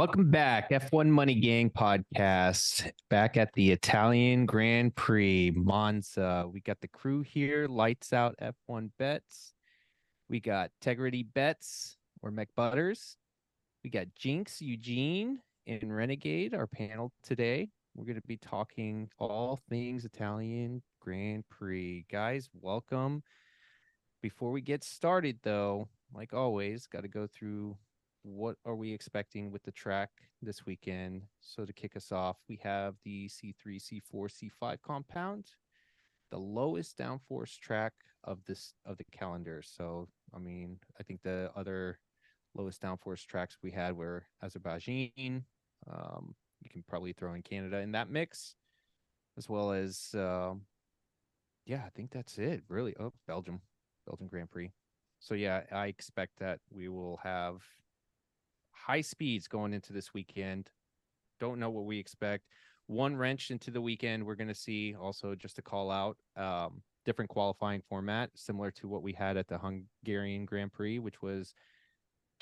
Welcome back, F1 Money Gang podcast. Back at the Italian Grand Prix, Monza. We got the crew here, Lights Out F1 Bets. We got Tegrity Bets or McButters. We got Jinx, Eugene, and Renegade, our panel today. We're going to be talking all things Italian Grand Prix. Guys, welcome. Before we get started, though, like always, got to go through what are we expecting with the track this weekend. So to kick us off, we have the C3, C4, C5 compound, the lowest downforce track of the calendar. So I mean, I think the other lowest downforce tracks we had were Azerbaijan. You can probably throw in Canada in that mix, as well as I think that's it really. Oh, Belgium Grand Prix. So yeah, I expect that we will have high speeds going into this weekend. Don't know what we expect. One wrench into the weekend, we're going to see also, just to call out, different qualifying format, similar to what we had at the Hungarian Grand Prix, which was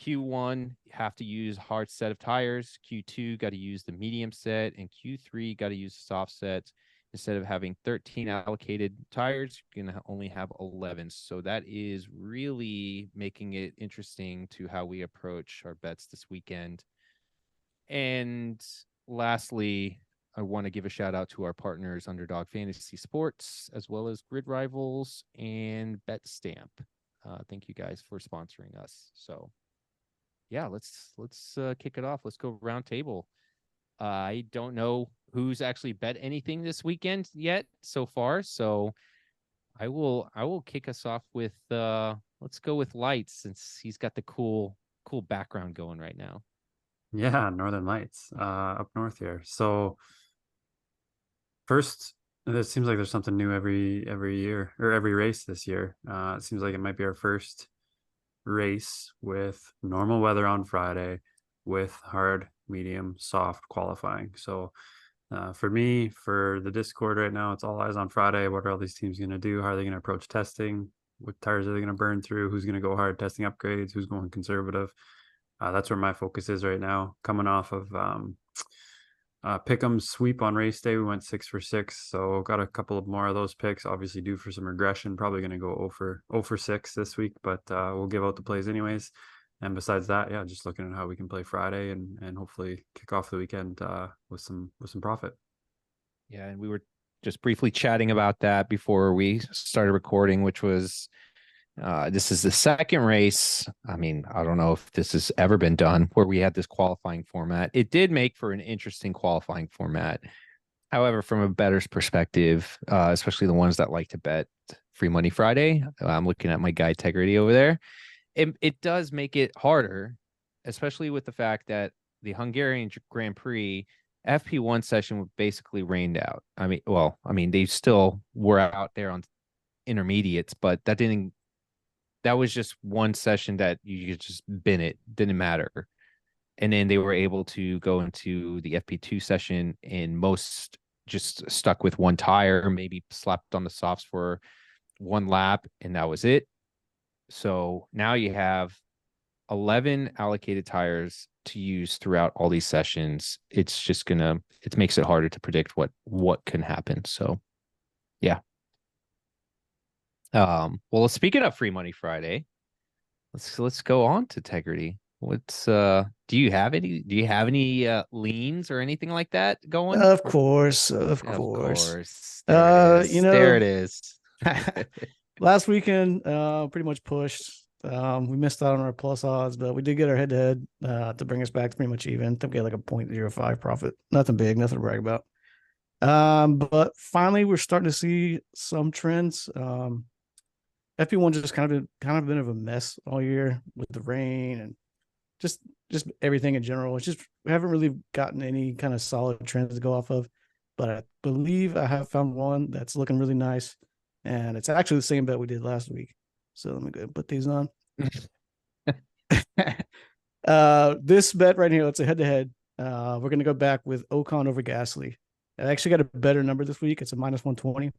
Q1, have to use hard set of tires. Q2, got to use the medium set. And Q3, got to use soft sets. Instead of having 13 allocated tires, you're going to only have 11. So that is really making it interesting to how we approach our bets this weekend. And lastly, I want to give a shout out to our partners, Underdog Fantasy Sports, as well as Grid Rivals and BetStamp. Thank you guys for sponsoring us. So yeah, let's kick it off. Let's go round table. I don't know who's actually bet anything this weekend yet so far. So I will kick us off with let's go with Lights, since he's got the cool background going right now. Yeah, Northern Lights up north here. So first, it seems like there's something new every year, or every race this year. It seems like it might be our first race with normal weather on Friday with hard, medium, soft qualifying. So for me, for the Discord right now, it's all eyes on Friday. What are all these teams going to do? How are they going to approach testing? What tires are they going to burn through? Who's going to go hard testing upgrades? Who's going conservative? That's where my focus is right now. Coming off of Pick'em's sweep on race day, we went 6 for 6. So got a couple of more of those picks. Obviously due for some regression. Probably going to go 0 for 6 this week, but we'll give out the plays anyways. And besides that, yeah, just looking at how we can play Friday and hopefully kick off the weekend with some profit. Yeah, and we were just briefly chatting about that before we started recording, which was this is the second race. I mean, I don't know if this has ever been done where we had this qualifying format. It did make for an interesting qualifying format. However, from a bettor's perspective, especially the ones that like to bet Free Money Friday, I'm looking at my guy Tegrity over there. It does make it harder, especially with the fact that the Hungarian Grand Prix FP1 session basically rained out. I mean, they still were out there on intermediates, but that was just one session that you could just bin it, didn't matter. And then they were able to go into the FP2 session, and most just stuck with one tire, maybe slapped on the softs for one lap, and that was it. So now you have 11 allocated tires to use throughout all these sessions. It's just it makes it harder to predict what can happen. So yeah. Well, speaking of Free Money Friday, let's go on to Tegrity. What's do you have any leans or anything like that going? Of course. Of course. There it is. There it is. Last weekend, pretty much pushed. We missed out on our plus odds, but we did get our head-to-head to bring us back to pretty much even. I think we had like a 0.05 profit. Nothing big, nothing to brag about. But finally, we're starting to see some trends. FP1 just kind of been of a mess all year with the rain and just everything in general. It's just we haven't really gotten any kind of solid trends to go off of. But I believe I have found one that's looking really nice, and it's actually the same bet we did last week. So let me go ahead and put these on. This bet right here, it's a head-to-head. We're gonna go back with Ocon over Gasly. I actually got a better number this week. It's a -120.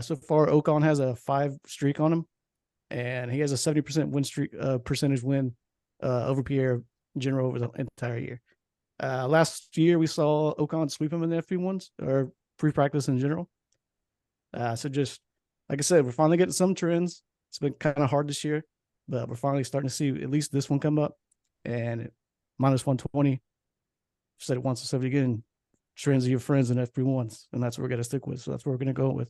So far, Ocon has a 5 streak on him, and he has a 70% win streak percentage win over Pierre General over the entire year. Last year we saw Ocon sweep him in the FP1s or pre-practice in general. So just like I said, we're finally getting some trends. It's been kind of hard this year, but we're finally starting to see at least this one come up. And minus 120, I've said it once, I'll say it again. Trends are your friends in FP1s, and that's what we're going to stick with. So that's what we're going to go with.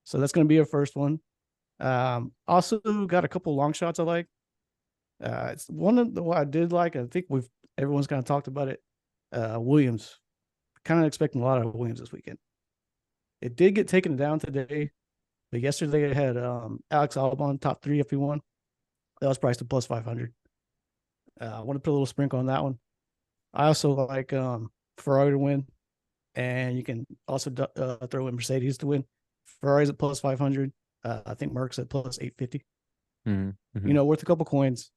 So that's going to be our first one. Also got a couple long shots I like. It's one of the what I did like. I think everyone's kind of talked about it. Williams, kind of expecting a lot of Williams this weekend. It did get taken down today, but yesterday it had Alex Albon top 3 FP1. That was priced at plus 500. I want to put a little sprinkle on that one. I also like Ferrari to win, and you can also throw in Mercedes to win. Ferrari's at plus 500. I think Merck's at plus 850. Mm-hmm. Worth a couple coins,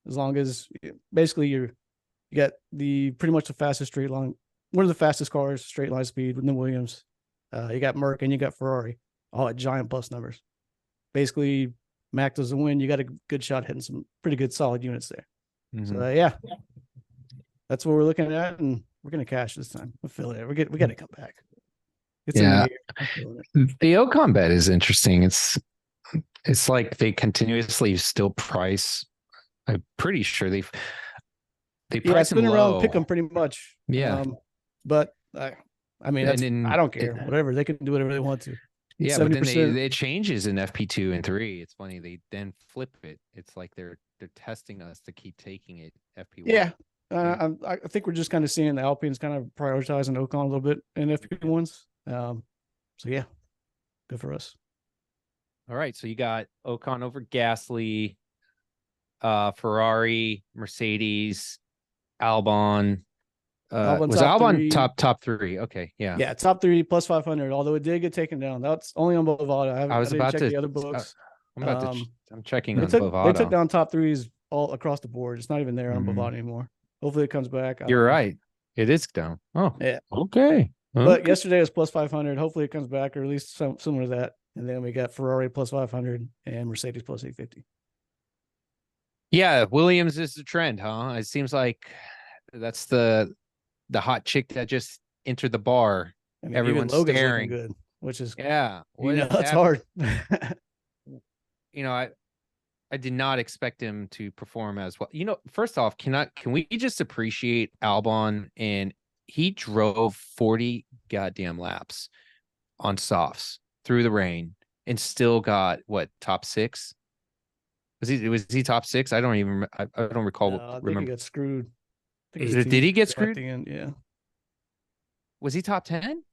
as long as basically you got the pretty much the fastest straight line, one of the fastest cars straight line speed within Williams. You got Merck and you got Ferrari, all at giant plus numbers. Basically, Mac doesn't win. You got a good shot hitting some pretty good solid units there. Mm-hmm. So yeah, that's what we're looking at, and we're gonna cash this time. We feel it. We got to come back. It's the Ocon bet is interesting. It's like they continuously still price. I'm pretty sure they price spin them around, low. pick them pretty much. Yeah, but I mean, I don't care. Whatever, they can do whatever they want to. Yeah, 70%. But then it changes in FP2 and 3. It's funny, they then flip it. It's like they're testing us to keep taking it FP1. Yeah. I think we're just kind of seeing the Alpines kind of prioritizing Ocon a little bit in FP1s. So yeah, good for us. All right, so you got Ocon over Gasly, Ferrari, Mercedes, Albon. Was Albon top 3? Okay, yeah. Yeah, top 3 plus 500. Although it did get taken down. That's only on Bovada. I was about to check the other books. I'm checking on Bovada. They took down top 3s all across the board. It's not even there on Bovada anymore. Hopefully it comes back. You're right. It is down. Oh, yeah. Okay. But yesterday was plus 500. Hopefully it comes back, or at least similar to that. And then we got Ferrari plus 500 and Mercedes plus 850. Yeah, Williams is the trend, huh? It seems like that's the hot chick that just entered the bar. I mean, everyone's staring. Good, which is that's hard. I did not expect him to perform as well. First off, can we just appreciate Albon? And he drove 40 goddamn laps on softs through the rain and still got top 6. Was he top 6? I don't even. I don't recall. I think he got screwed. Did he get screwed? Yeah. Was he top 10?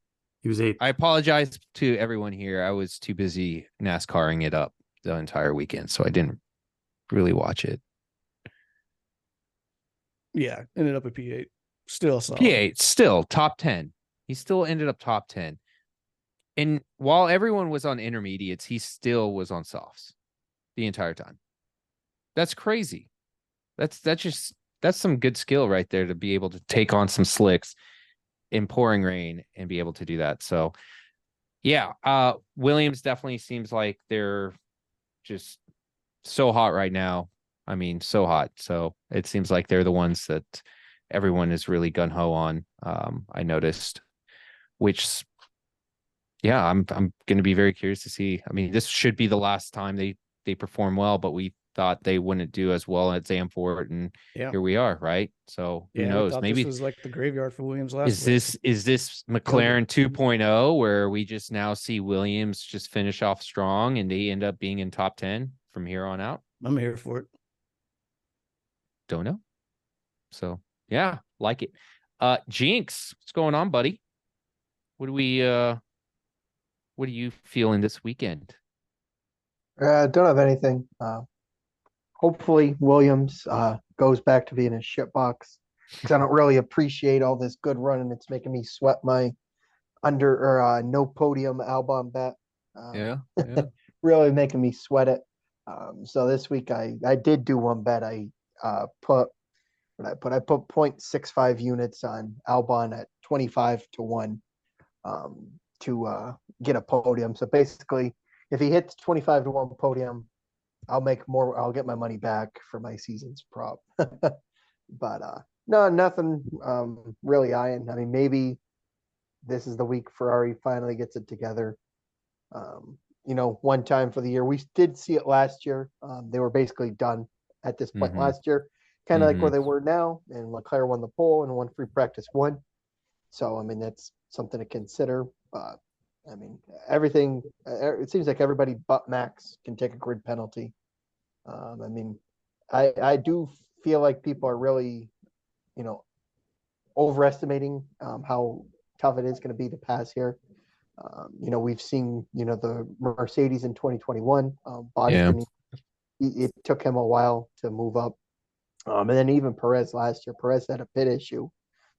He was 8th. I apologize to everyone here. I was too busy NASCARing it up the entire weekend, so I didn't really watch it. Yeah, ended up at P8. Still solid. P8, still top 10. He still ended up top 10. And while everyone was on intermediates, he still was on softs the entire time. That's crazy. That's some good skill right there to be able to take on some slicks in pouring rain and be able to do that. So yeah, Williams definitely seems like they're just so hot right now. I mean, so hot. So it seems like they're the ones that everyone is really gung-ho on. I noticed, which, yeah, I'm going to be very curious to see. I mean, this should be the last time they perform well, but we thought they wouldn't do as well at Zandvoort, and here we are, right? So who knows? Maybe this was like the graveyard for Williams last week. Is this McLaren 2.0 where we just now see Williams just finish off strong and they end up being in top 10 from here on out? I'm here for it. Don't know. So yeah, like it. Jinx, what's going on, buddy? What are you feeling this weekend? Don't have anything. Hopefully Williams goes back to being a shitbox, because I don't really appreciate all this good running. It's making me sweat my no podium Albon bet. Yeah. Really making me sweat it. So this week I did do one bet. I put 0.65 units on Albon at 25-1 to get a podium. So basically, if he hits 25-1 podium, I'll make more. I'll get my money back for my season's prop. But No, nothing really eyeing. I mean, maybe this is the week Ferrari finally gets it together. One time for the year. We did see it last year. They were basically done at this point Mhm. last year, kind of like where Mhm. they were now. And Leclerc won the pole and won free practice one. So, I mean, that's something to consider. But, I mean, everything, it seems like everybody but Max can take a grid penalty. I mean, I do feel like people are really, you know, overestimating how tough it is going to be to pass here. We've seen, the Mercedes in 2021. Bottas Yeah. didn't. It took him a while to move up. And then even Perez last year, Perez had a pit issue,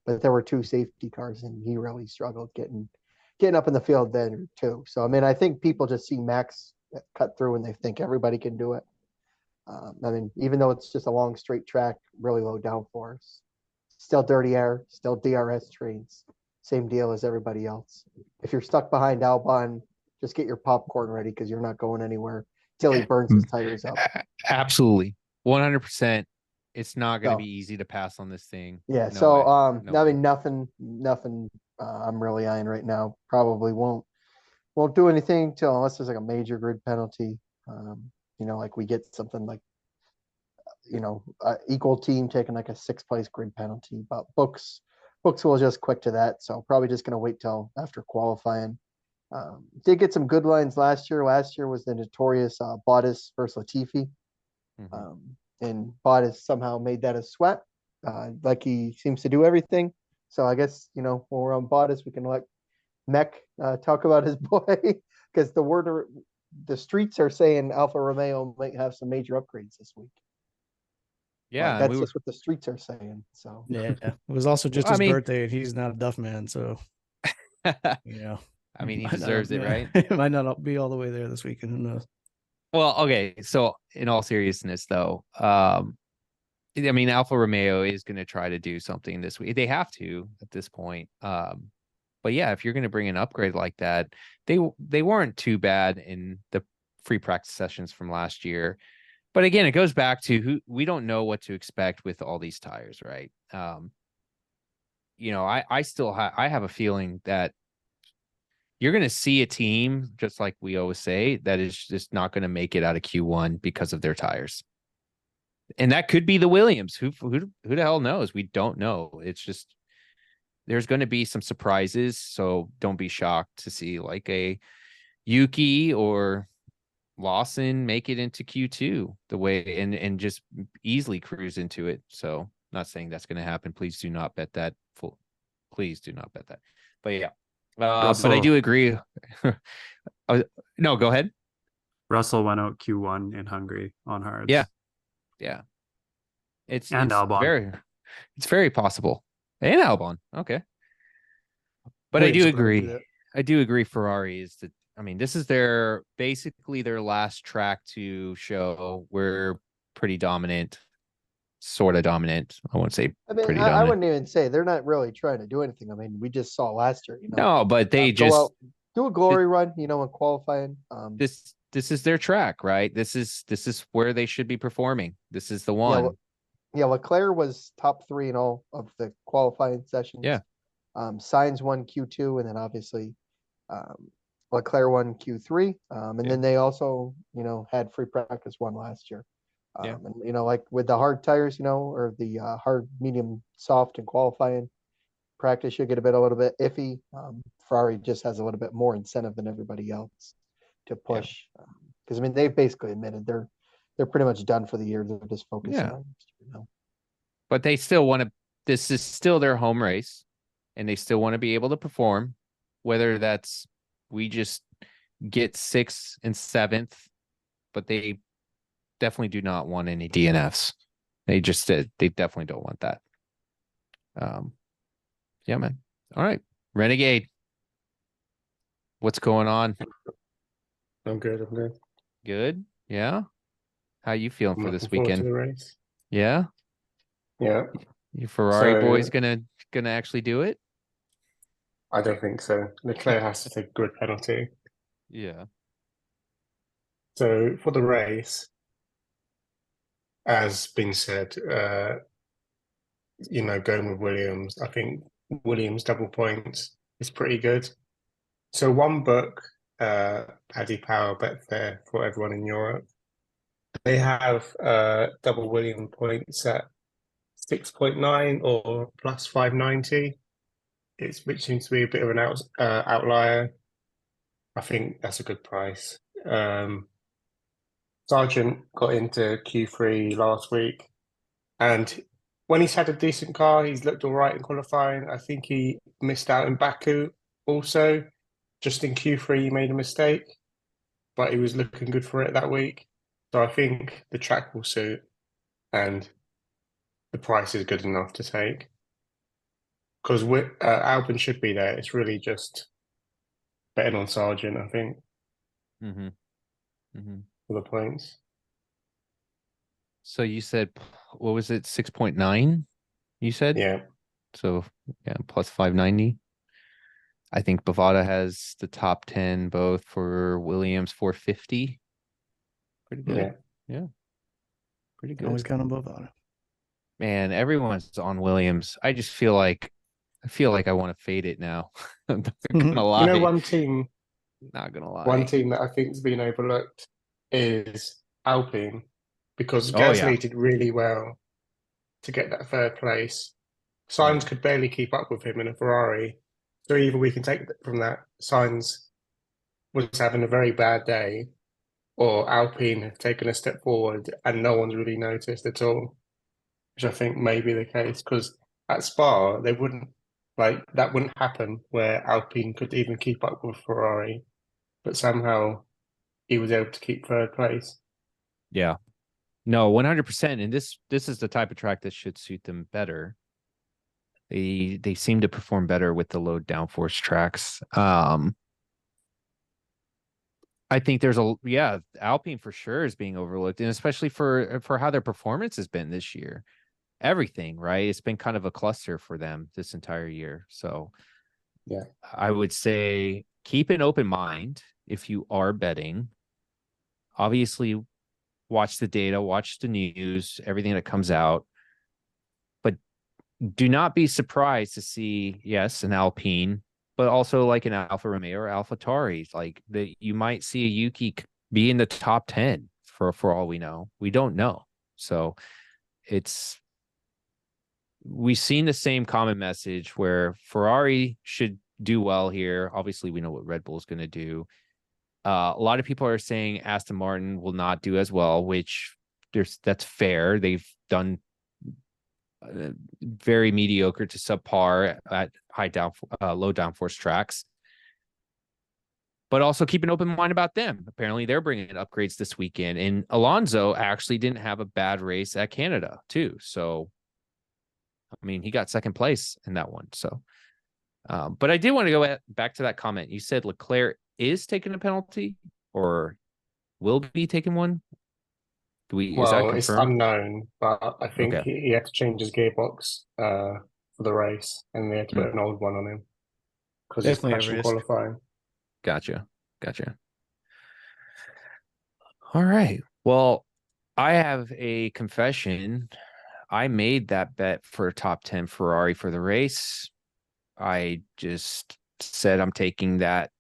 but there were two safety cars, and he really struggled getting up in the field then too. So I mean, I think people just see Max cut through, and they think everybody can do it. I mean, even though it's just a long straight track, really low downforce, still dirty air, still DRS trains, same deal as everybody else. If you're stuck behind Albon, just get your popcorn ready because you're not going anywhere till he burns his tires up. Absolutely. 100%. It's not going to So be easy to pass on this thing. yeah, No so way. No I way. mean nothing I'm really eyeing right now. Probably won't do anything till unless there's like a major grid penalty. Like we get something like equal team taking like a 6th place grid penalty. But books will just quick to that. So probably just gonna wait till after qualifying. Did get some good lines last year. Last year was the notorious Bottas versus Latifi. Mhm. And Bottas somehow made that a sweat, like he seems to do everything. So I guess, when we're on Bottas, we can let Mech talk about his boy because the streets are saying Alfa Romeo might have some major upgrades this week. But Yeah, and that's we were just what the streets are saying. So Yeah, it was also just I his mean, birthday, and he's not a Duff man, so you know, I mean, he might not, deserves it, right? it might not be all the way there this weekend. Who knows? Well, okay. So, in all seriousness, though, I mean, Alfa Romeo is going to try to do something this week. They have to at this point. But yeah, if you're going to bring an upgrade like that, they weren't too bad in the free practice sessions from last year. But again, it goes back to who we don't know what to expect with all these tires, right? I still have a feeling that you're going to see a team, just like we always say, that is just not going to make it out of Q1 because of their tires. And that could be the Williams. Who the hell knows? We don't know. It's just there's going to be some surprises, so don't be shocked to see like a Yuki or Lawson make it into Q2 the way and just easily cruise into it. So not saying that's going to happen. Please do not bet that. Please do not bet that. But yeah, but I do agree. No, go ahead. Russell went out Q1 in Hungary on hards. Yeah. It's Albon. it's very possible. And Albon. Okay. But I Williams do will probably do agree. that. I do agree Ferrari is I mean, this is basically their last track to show we're pretty dominant, sort of dominant. I won't say I mean, pretty I dominant. wouldn't even say they're not really trying to do anything. I mean, we just saw last year, No, but they go just out, do a glory run, in qualifying. this is their track, right? This is where they should be performing. This is the Yeah, one. yeah, Leclerc was top 3 in all of the qualifying sessions. Yeah. Sainz won Q2, and then obviously Leclerc won Q3. And then they also, had free practice 1 last year. Yeah. And like with the hard tires, or the hard, medium, soft and qualifying practice, you get a little bit iffy. Ferrari just has a little bit more incentive than everybody else to push. Because I mean, they've basically admitted they're pretty much done for the year. They're just focusing on next year now. But they still want to. This is still their home race, and they still want to be able to perform. Whether that's we just get 6th and 7th, but they definitely do not want any DNFs. They definitely don't want that. Yeah, man. All right, Renegade. What's going on? I'm good. Good. Yeah. How you feeling I'm for looking this forward to weekend? the race. Yeah. Yeah, Your Ferrari boy's So- gonna actually do it? I don't think so. Leclerc has to take a grid penalty. Yeah. So for the race, as been said, going with Williams. I think Williams double points is pretty good. So one book, Paddy Power Betfair for everyone in Europe. They have double Williams points at 6.9 or plus 590. Which seems to be a bit of an outlier. I think that's a good price. Sargent got into Q3 last week, and when he's had a decent car, he's looked all right in qualifying. I think he missed out in Baku also. Just in Q3, he made a mistake, but he was looking good for it that week. So I think the track will suit, and the price is good enough to take. Because Albon should be there. It's really just betting on Sargent, I think, for the points. So you said, what was it, 6.9? You said? Yeah. So yeah, plus 590. I think Bovada has the top 10 both for Williams 450. Pretty good. Yeah. Pretty good. Always count on Bovada. Man, everyone's on Williams. I just feel like I want to fade it now. I'm not gonna lie. One team. Not gonna lie. One team that I think has been overlooked is Alpine, because Gasly did really well to get that third place. Sainz could barely keep up with him in a Ferrari. So either we can take from that Sainz was having a very bad day, or Alpine have taken a step forward and no one's really noticed at all, which I think may be the case, because at Spa, that wouldn't happen where Alpine could even keep up with Ferrari, but somehow he was able to keep third place. Yeah. No, 100%. And this is the type of track that should suit them better. They seem to perform better with the low downforce tracks. I think there's Alpine for sure is being overlooked, and especially for how their performance has been this year. Everything, right? It's been kind of a cluster for them this entire year. So yeah, I would say keep an open mind if you are betting. Obviously, watch the data, watch the news, everything that comes out. But do not be surprised to see, yes, an Alpine, but also like an Alfa Romeo or AlphaTauri. Like you might see a Yuki be in the top 10 for all we know. We don't know. So we've seen the same common message where Ferrari should do well here. Obviously, we know what Red Bull is going to do. A lot of people are saying Aston Martin will not do as well, which that's fair. They've done very mediocre to subpar at low downforce tracks. But also keep an open mind about them. Apparently, they're bringing upgrades this weekend. And Alonso actually didn't have a bad race at Canada, too. So, I mean, he got second place in that one. So, but I did want to go back to that comment. You said Leclerc is taking a penalty or will be taking one. Is that confirmed? It's unknown, but I think he had to change his gearbox for the race, and they had to put an old one on him because he's crashed in qualifying. Gotcha. All right. Well, I have a confession. I made that bet for a top 10 Ferrari for the race. I just said I'm taking that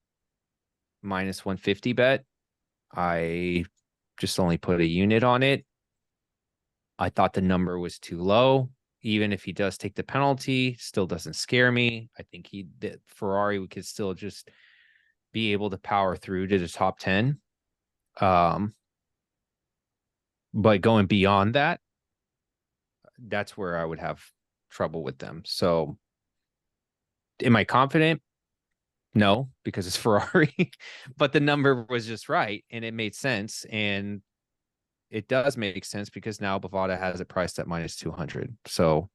minus 150 bet. I just only put a unit on it. I thought the number was too low. Even if he does take the penalty, still doesn't scare me. I think Ferrari could still just be able to power through to the top 10. But going beyond that, that's where I would have trouble with them. So am I confident? No, because it's Ferrari, but the number was just right and it made sense. And it does make sense because now Bovada has it priced at minus 200. So,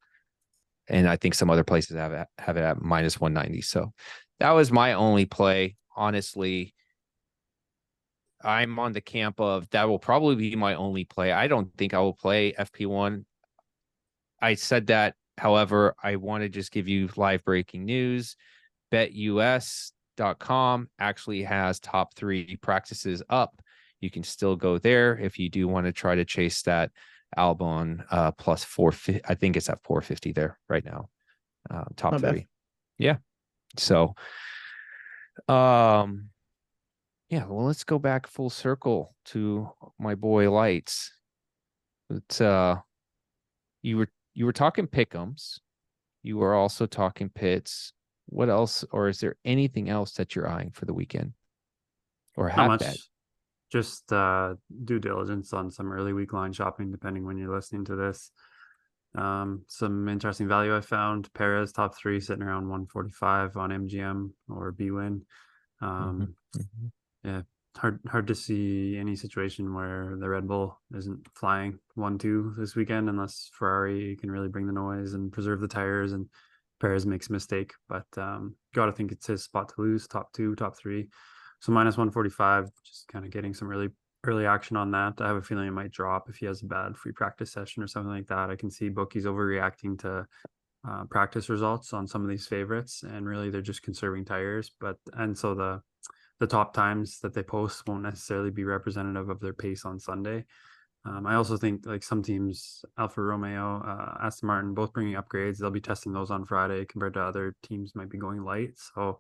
and I think some other places have it at minus 190. So that was my only play. Honestly, I'm on the camp of that will probably be my only play. I don't think I will play FP1. I said that. However, I want to just give you live breaking news. BetUS.com actually has top 3 practices up. You can still go there if you do want to try to chase that Albon plus 450. I think it's at 450 there right now. Top Not bad. three. Yeah. So yeah, well, let's go back full circle to my boy Lights. It's you were talking pick'ems. You were also talking pits. What else, or is there anything else that you're eyeing for the weekend? Or Not have much. bet? Just due diligence on some early week line shopping, depending when you're listening to this. Some interesting value I found. Perez top 3 sitting around 145 on MGM or BWin. Yeah, hard to see any situation where the Red Bull isn't flying 1-2 this weekend unless Ferrari can really bring the noise and preserve the tires and Perez makes a mistake. But gotta think it's his spot to lose, top 2, top 3. So minus 145, just kind of getting some really early action on that. I have a feeling it might drop if he has a bad free practice session or something like that. I can see bookies overreacting to practice results on some of these favorites, and really they're just conserving tires. And so the top times that they post won't necessarily be representative of their pace on Sunday. I also think like some teams, Alfa Romeo, Aston Martin, both bringing upgrades. They'll be testing those on Friday compared to other teams might be going light. So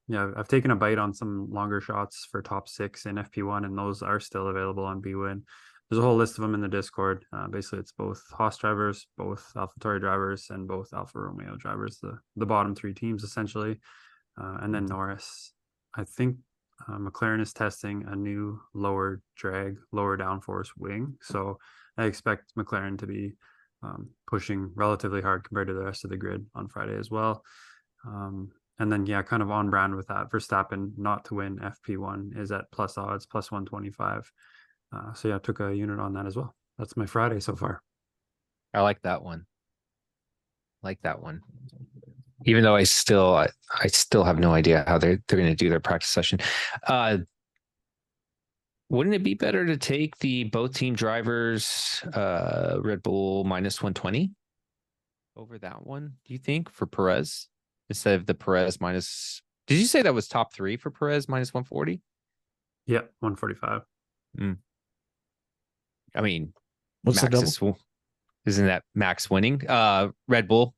yeah, I've taken a bite on some longer shots for top 6 in FP1, and those are still available on BWin. There's a whole list of them in the Discord. Basically, it's both Haas drivers, both AlphaTauri drivers, and both Alfa Romeo drivers, the bottom 3 teams essentially. And then Norris. I think McLaren is testing a new lower drag, lower downforce wing. So I expect McLaren to be pushing relatively hard compared to the rest of the grid on Friday as well. And then, yeah, kind of on brand with that, Verstappen not to win FP1 is at plus odds, plus 125. So yeah, I took a unit on that as well. That's my Friday so far. I like that one. Even though I still have no idea how they're going to do their practice session. Wouldn't it be better to take the both team drivers Red Bull minus 120 over that one, do you think, for Perez instead of the Perez minus? Did you say that was top 3 for Perez minus 140? Yeah, 145. I mean, What's the double? Isn't that Max winning? Red Bull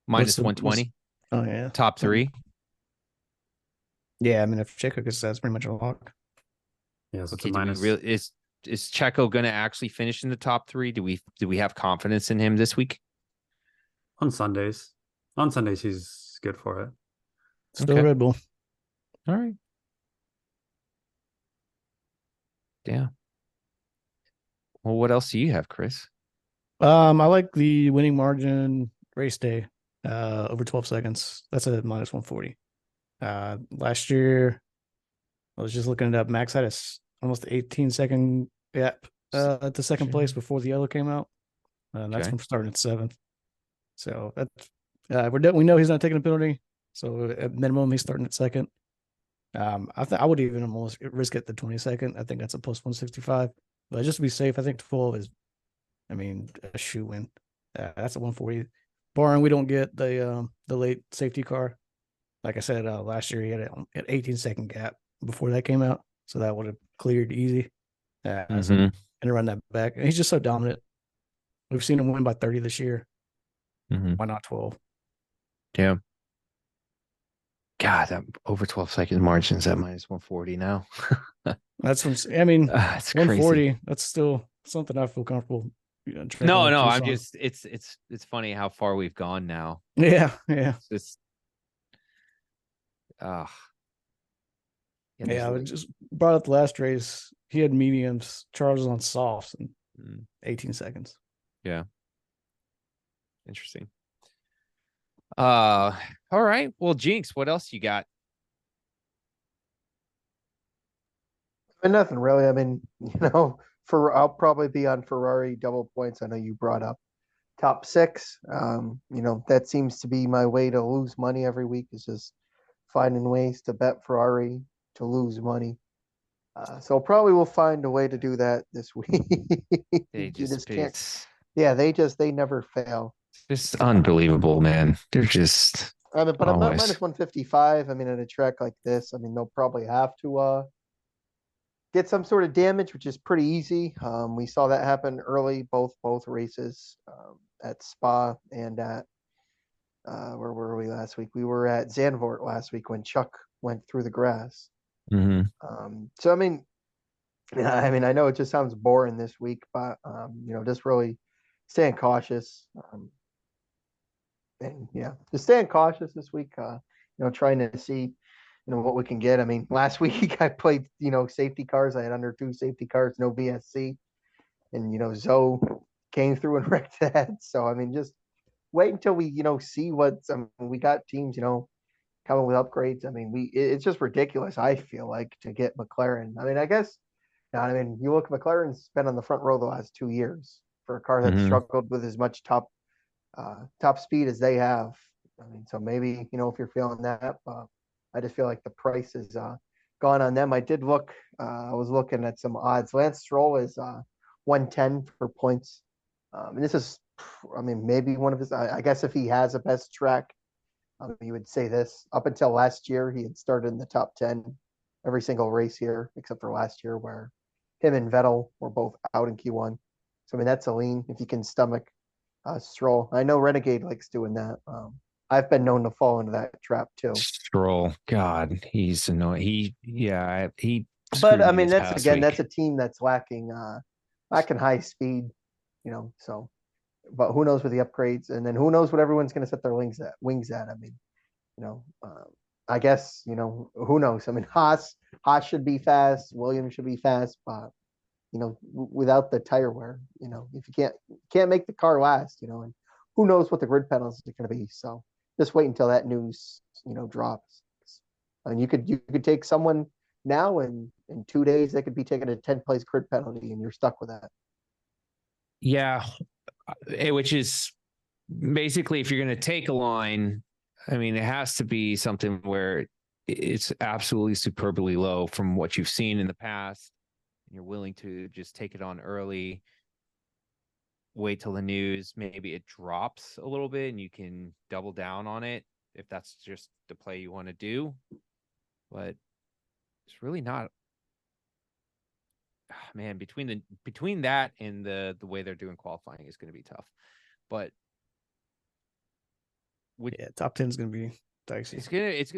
minus 120. Oh yeah, top 3. Yeah, I mean, if Checo gets that's pretty much a lock. Yeah, so Okay, it's is Checo going to actually finish in the top 3? Do we have confidence in him this week? on Sundays. On Sundays, he's good for it. Still Okay. Red Bull. All right. Yeah. Well, what else do you have, Chris? I like the winning margin race day over 12 seconds. That's a minus 140. Last year, I was just looking it up. Max had almost 18-second gap at the second place before the yellow came out. And that's from starting at 7th. So that's we know he's not taking a penalty. So at minimum, he's starting at 2nd. I would even almost risk it the 22nd. I think that's a plus 165. But just to be safe, I think 12 is, a shoe win. That's a 140. Barring we don't get the late safety car. Like I said, last year he had an 18-second gap before that came out, so that would have cleared easy. And run that back. And he's just so dominant. We've seen him win by 30 this year. Why not 12? Yeah. God, that over 12 second margins at minus 140 now. That's it's 140. Crazy. That's still something I feel comfortable. No, I'm just it's funny how far we've gone now. Yeah. It's just yeah, I just brought up the last race. He had mediums, Charles on softs in 18 seconds. Yeah. Interesting. All right. Well, Jinx, what else you got? Nothing really. I'll probably be on Ferrari double points. I know you brought up top 6. That seems to be my way to lose money every week, is just finding ways to bet Ferrari to lose money. So probably we'll find a way to do that this week. They they never fail. It's unbelievable, man. They're just. But I'm not minus 155. At a track like this, they'll probably have to get some sort of damage, which is pretty easy. We saw that happen early, both races, at Spa and at where were we last week? We were at Zandvoort last week when Chuck went through the grass. Mm-hmm. So I mean, I know it just sounds boring this week, but just really staying cautious. And yeah, just staying cautious this week. Trying to see, what we can get. I mean, last week I played, safety cars. I had under 2 safety cars, no VSC, and Zoe came through and wrecked that. So I mean, just wait until we, see what's. We got teams, coming with upgrades. I mean, it's just ridiculous. I feel like to get McLaren. I mean, I guess. You look, McLaren's been on the front row the last 2 years for a car that struggled with as much top speed as they have. I mean, so maybe, if you're feeling that, I just feel like the price is gone on them. I did look, I was looking at some odds. Lance Stroll is 110 for points. And this is, maybe one of his, I guess if he has a best track, you would say this. Up until last year, he had started in the top 10 every single race here, except for last year where him and Vettel were both out in Q1. So, I mean, that's a lean if you can stomach Stroll. I know Renegade likes doing that. I've been known to fall into that trap too. Stroll, God, he's annoying. He. But I mean, that's a team that's lacking high speed, So, but who knows with the upgrades, and then who knows what everyone's going to set their wings at. I mean, I guess who knows. I mean, Haas should be fast. Williams should be fast, but without the tire wear, if you can't make the car last, and who knows what the grid penalties are going to be. So just wait until that news, drops. I mean, you could take someone now, and in 2 days they could be taking a 10th-place grid penalty, and you're stuck with that. Yeah, which is basically if you're going to take a line, I mean, it has to be something where it's absolutely superbly low from what you've seen in the past. You're willing to just take it on early, wait till the news, maybe it drops a little bit and you can double down on it if that's just the play you want to do. But it's really not, man, between that and the way they're doing qualifying is going to be tough. But top 10 is going to be dicey.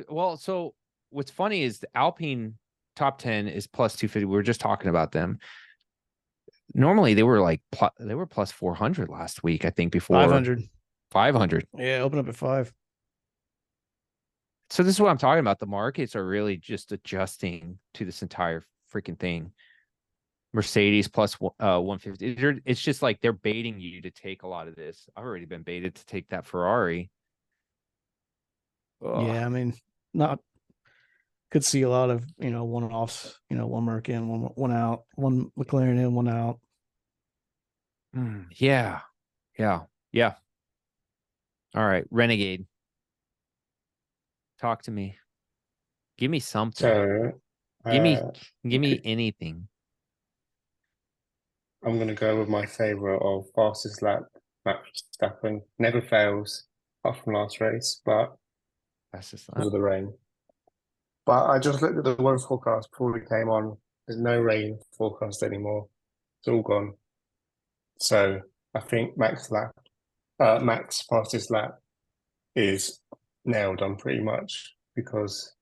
Well, so what's funny is the Alpine top 10 is plus 250. We were just talking about them. Normally they were plus 400 last week, I think, before 500. Yeah, open up at 5. So this is what I'm talking about. The markets are really just adjusting to this entire freaking thing. Mercedes plus 150. It's just like they're baiting you to take a lot of this. I've already been baited to take that Ferrari. Ugh. Yeah, I mean, could see a lot of one-offs. One Merc in, one out, one McLaren in, one out. Yeah. All right, Renegade. Talk to me. Give me something. So, give me anything. I'm going to go with my favourite of fastest lap, Max Verstappen. Never fails, apart from last race, but because of the rain. But I just looked at the weather forecast before we came on. There's no rain forecast anymore. It's all gone. So I think Max fastest lap is nailed on pretty much, because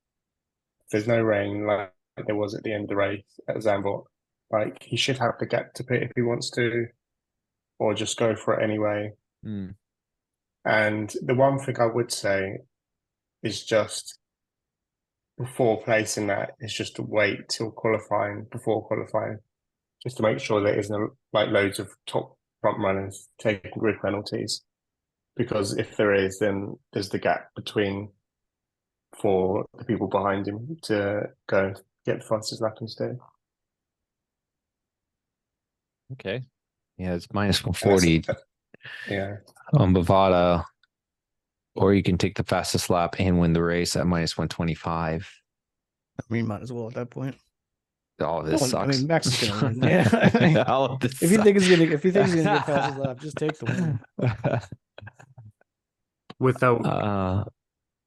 there's no rain like there was at the end of the race at Zandvoort. Like, he should have the gap to pit if he wants to, or just go for it anyway. And the one thing I would say is just before placing that is just to wait till before qualifying, just to make sure there isn't loads of top front runners taking grid penalties. Because if there is, then there's the gap for the people behind him to go and get the fastest lap instead. Okay. Yeah, it's minus 140. Yeah. On Bovada. Or you can take the fastest lap and win the race at minus 125. I mean, might as well at that point. Oh, this sucks. I mean, Max is gonna win. Yeah. All of this if you think he's gonna get fastest lap, just take the win.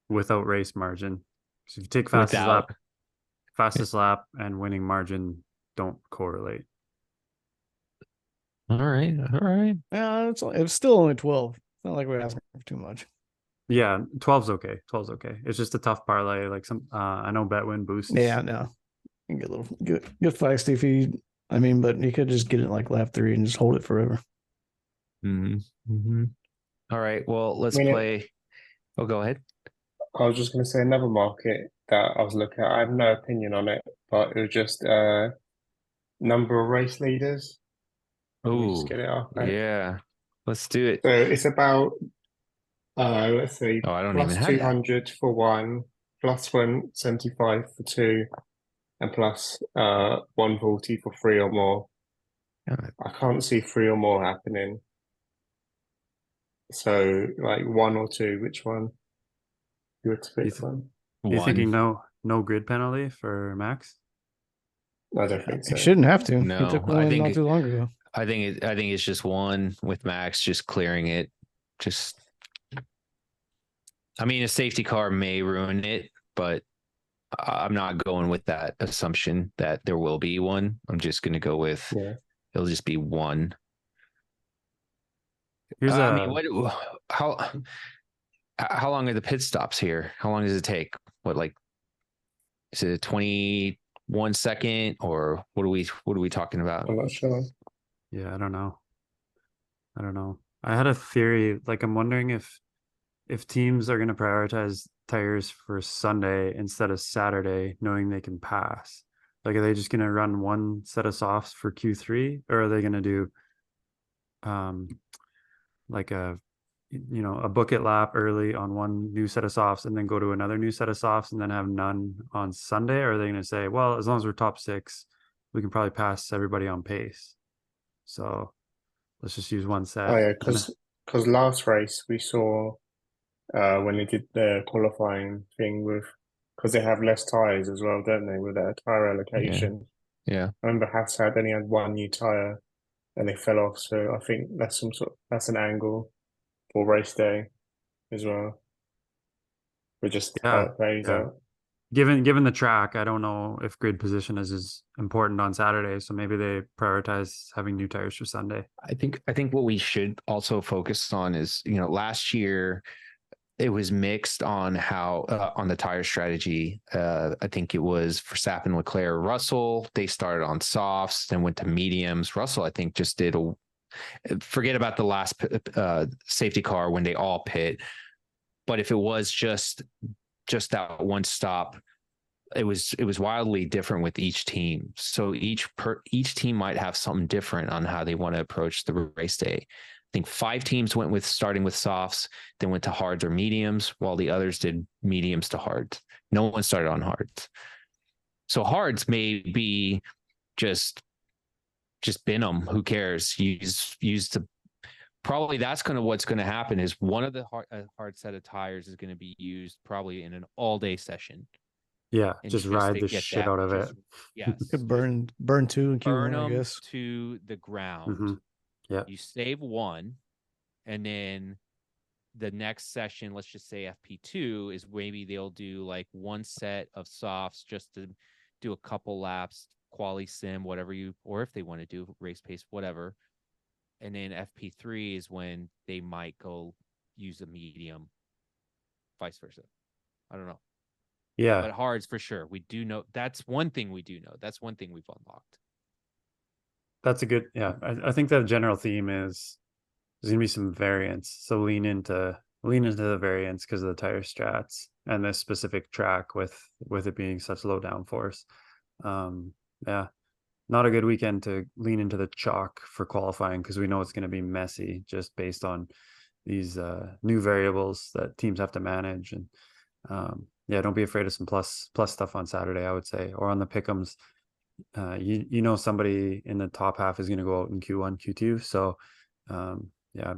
Without race margin. So if you take fastest lap and winning margin, don't correlate. All right. All right. Yeah, it's still only 12. It's not like we're asking for too much. Yeah, 12's okay. 12's okay. It's just a tough parlay. Like I know Betwin boosts. Yeah, no. You can get a little get feisty if you. I mean, but you could just get it like lap 3 and just hold it forever. Mm-hmm. All right. Well, let's play. Oh, go ahead. I was just going to say another market that I was looking at. I have no opinion on it, but it was just number of race leaders. Let me just Oh, get it up. yeah. Let's do it. So it's about, let's see, Oh, I don't plus even have that. 200 for 1, plus 175 for 2, and plus 140 for 3 or more. I can't see 3 or more happening. So like 1 or 2, which one? You would pick one. You thinking no grid penalty for Max? I don't think so. He shouldn't have to. No, He took one not too long ago. I think it's just 1 with Max just clearing it. I mean, a safety car may ruin it, but I'm not going with that assumption that there will be one. I'm just going to go with it'll just be 1. Here's how long are the pit stops here? How long does it take? What, like, is it a 21 second, or what are we talking about? I'm not sure. Yeah, I don't know. I had a theory. Like, I'm wondering if teams are going to prioritize tires for Sunday instead of Saturday, knowing they can pass. Like, are they just going to run 1 set of softs for Q3, or are they going to do like a bucket lap early on 1 new set of softs and then go to another new set of softs and then have none on Sunday? Or are they going to say, well, as long as we're top 6, we can probably pass everybody on pace, so let's just use 1 set? Oh yeah, because last race we saw when they did the qualifying thing because they have less tires as well, don't they, with their tire allocation? Yeah. I remember Haas only had 1 new tire and they fell off, so I think that's an angle for race day as well. We're just how it plays out. Given the track, I don't know if grid position is as important on Saturday, so maybe they prioritize having new tires for Sunday. I think what we should also focus on is, last year it was mixed on how on the tire strategy. I think it was Verstappen, Leclerc, Russell. They started on softs, then went to mediums. Russell, I think, just did forget about the last safety car when they all pit. But if it was just that 1 stop, it was wildly different with each team. So each team might have something different on how they want to approach the race day. I think 5 teams went with starting with softs, then went to hards or mediums, while the others did mediums to hards. No one started on hards. So hards may be just bin them. Who cares? Use the. Probably that's what's going to happen is one of the hard set of tires is going to be used probably in an all-day session. Yeah, just ride the shit out of it. Yes. Could burn 2 in Q1, I guess. To the ground. Mm-hmm. Yeah. You save 1, and then the next session, let's just say FP2, is maybe they'll do like 1 set of softs just to do a couple laps, quali sim, whatever or if they want to do race pace, whatever. And then FP3 is when they might go use a medium, vice versa. I don't know. Yeah. But hards for sure. We do know. That's one thing we do know. That's one thing we've unlocked. That's a good, I think the general theme is there's going to be some variance. So lean into the variance because of the tire strats and this specific track with it being such low downforce. Not a good weekend to lean into the chalk for qualifying because we know it's going to be messy just based on these new variables that teams have to manage. And don't be afraid of some plus stuff on Saturday, I would say, or on the pick'ems. Somebody in the top half is going to go out in Q1, Q2. So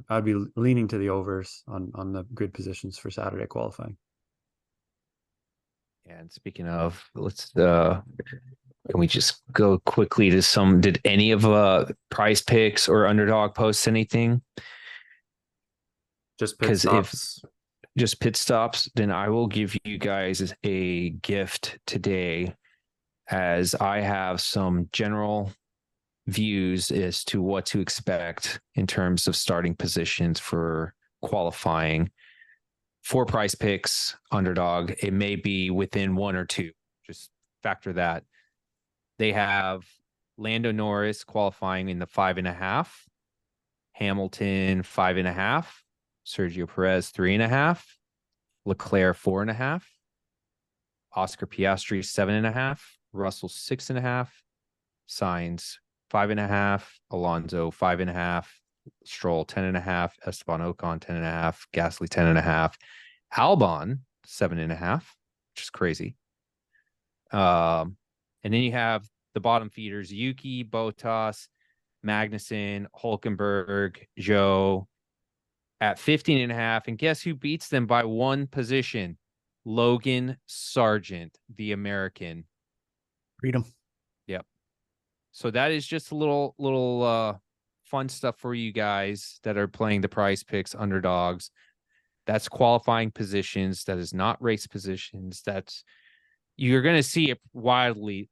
I'd be leaning to the overs on the grid positions for Saturday qualifying. And speaking of, let's can we just go quickly to did any of Prize Picks or Underdog post anything? Just pit stops. Just pit stops, then I will give you guys a gift today as I have some general views as to what to expect in terms of starting positions for qualifying. 4 price picks, underdog. It may be within 1 or 2. Just factor that. They have Lando Norris qualifying in the 5.5, Hamilton 5.5, Sergio Perez 3.5, Leclerc 4.5, Oscar Piastri 7.5, Russell 6.5, Sainz 5.5, Alonso 5.5, Stroll 10.5, Esteban Ocon 10.5, Gasly 10.5, Albon 7.5, which is crazy. And then you have the bottom feeders: Yuki, Bottas, Magnussen, Hulkenberg, Zhou at 15.5. And guess who beats them by 1 position? Logan Sargent, the American. Freedom. Yep. So that is just a little fun stuff for you guys that are playing the prize picks underdogs. That's qualifying positions. That is not race positions. That's, you're going to see it wildly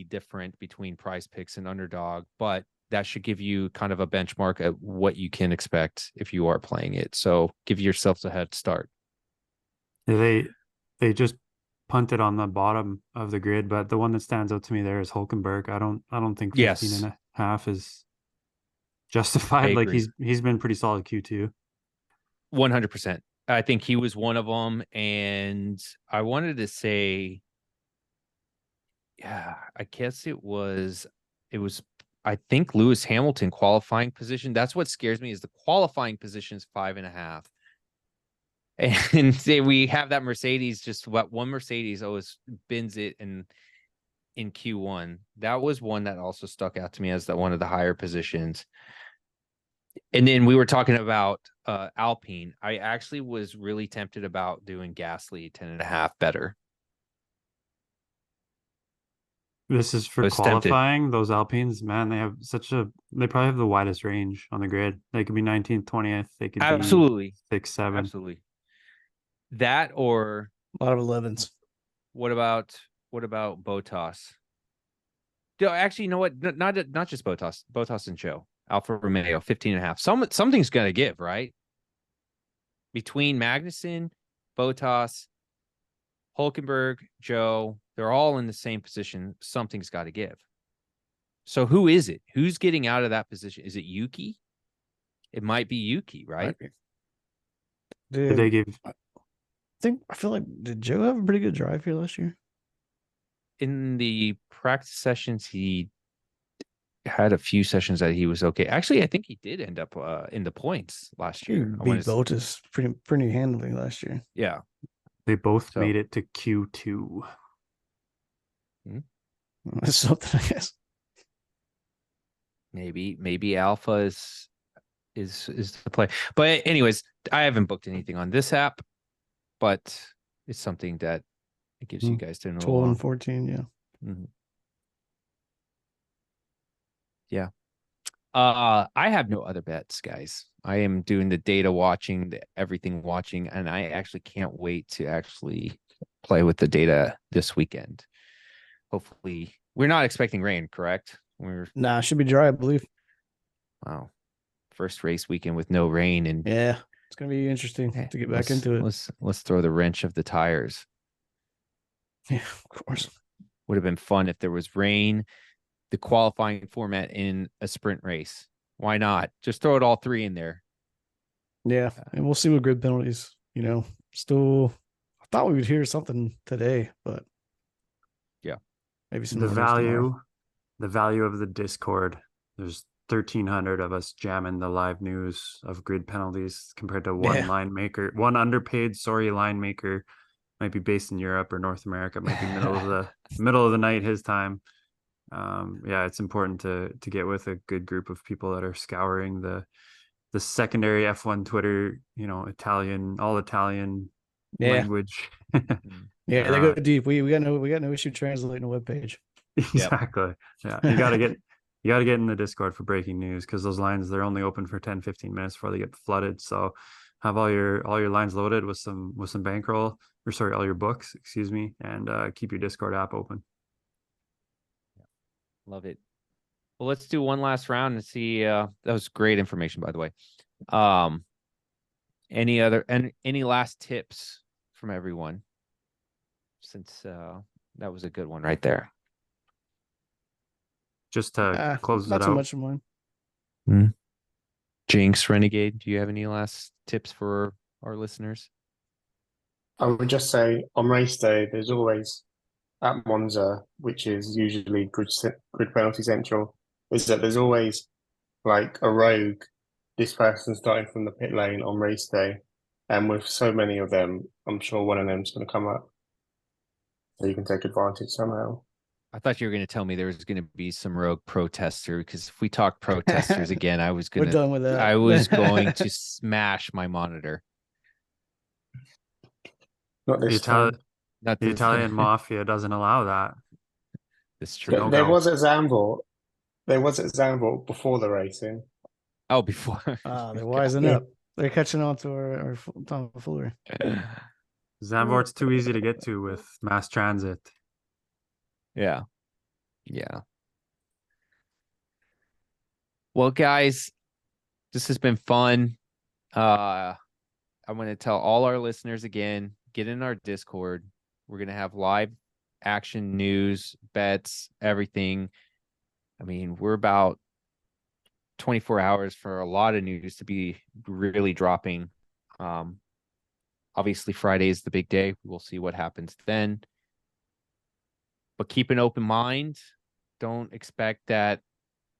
different between prize picks and underdog, but that should give you kind of a benchmark at what you can expect if you are playing it. So give yourselves a head start. Yeah, they just punted on the bottom of the grid, but the one that stands out to me there is Hulkenberg. I don't think 15.5 is justified. Like he's been pretty solid Q2. 100%. I think he was one of them, and I wanted to say, yeah, I guess it was I think Lewis Hamilton qualifying position. That's what scares me, is the qualifying position is 5.5. And say we have that Mercedes, just what one Mercedes always bins it in Q1. That was one that also stuck out to me as one of the higher positions. And then we were talking about Alpine. I actually was really tempted about doing Gasly 10.5 better. This is for qualifying. Those Alpines, man, they probably have the widest range on the grid. They could be 19th, 20th. They could absolutely be 6, 7. Absolutely. That, or a lot of 11s. What about Bottas? Actually, you know what? Not just Bottas and Zhou. Alfa Romeo 15.5. Something's gonna give, right? Between Magnussen, Bottas, Hulkenberg, Zhou, they're all in the same position. Something's got to give. So who is it? Who's getting out of that position? Is it Yuki? It might be Yuki, right? Did they give? I feel like, did Zhou have a pretty good drive here last year? In the practice sessions, he had a few sessions that he was okay. Actually, I think he did end up in the points last year. He beat Bottas pretty handily last year. Yeah. They both made it to Q2. That's something, I guess. Maybe Alpha is the play. But anyways, I haven't booked anything on this app, but it's something that it gives you guys to know. 12 and 14, yeah. Mm-hmm. Yeah. I have no other bets, guys. I am doing the data watching, everything watching, and I actually can't wait to actually play with the data this weekend. Hopefully, we're not expecting rain, correct? Nah, it should be dry, I believe. Wow. First race weekend with no rain, and yeah, it's gonna be interesting to get back into it. Let's throw the wrench of the tires. Yeah, of course. Would have been fun if there was rain, the qualifying format in a sprint race. Why not? Just throw it all 3 in there. Yeah, and we'll see what grid penalties, still, I thought we would hear something today, but yeah, maybe some the value of the Discord. There's 1,300 of us jamming the live news of grid penalties compared to one underpaid line maker. Might be based in Europe or North America. Might be middle of the night his time. It's important to get with a good group of people that are scouring the secondary F1 Twitter, all Italian language. They go deep. We got no issue translating a web page. Exactly. Yep. Yeah. You gotta get in the Discord for breaking news, because those lines, they're only open for 10-15 minutes before they get flooded. So have all your lines loaded with some bankroll, all your books, and keep your Discord app open. Love it. Well, let's do one last round and see. That was great information, by the way. Any last tips from everyone? Since that was a good one right there. Just to close it not out. so much of mine. Jinx, Renegade, do you have any last tips for our listeners? I would just say on race day, there's always at Monza, which is usually grid penalty central, is that there's always like a rogue, this person starting from the pit lane on race day. And with so many of them, I'm sure one of them's going to come up. So you can take advantage somehow. I thought you were going to tell me there was going to be some rogue protester, because if we talk protesters again, I was We're going done with that. I was going to smash my monitor. Not this time. Not The this Italian time. mafia doesn't allow that. It's true. There was at Zandvoort. There was at Zandvoort before the racing. Oh, before. They're wising Yeah. up. They're catching on to our tomfoolery. Zandvoort's too easy to get to with mass transit. Yeah. Yeah. Well, guys, this has been fun. I'm going to tell all our listeners again, get in our Discord. We're going to have live action news, bets, everything. I mean, we're about 24 hours for a lot of news to be really dropping. Obviously, Friday is the big day. We'll see what happens then. But keep an open mind. Don't expect that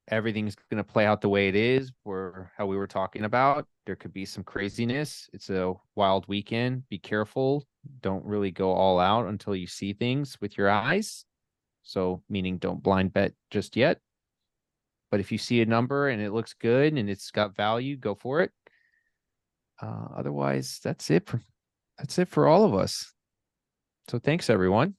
everything's going to play out the way it is, or how we were talking about. There could be some craziness. It's a wild weekend. Be careful. Don't really go all out until you see things with your eyes. So, meaning don't blind bet just yet. But if you see a number and it looks good and it's got value, go for it. Otherwise, that's it for all of us. So thanks, everyone.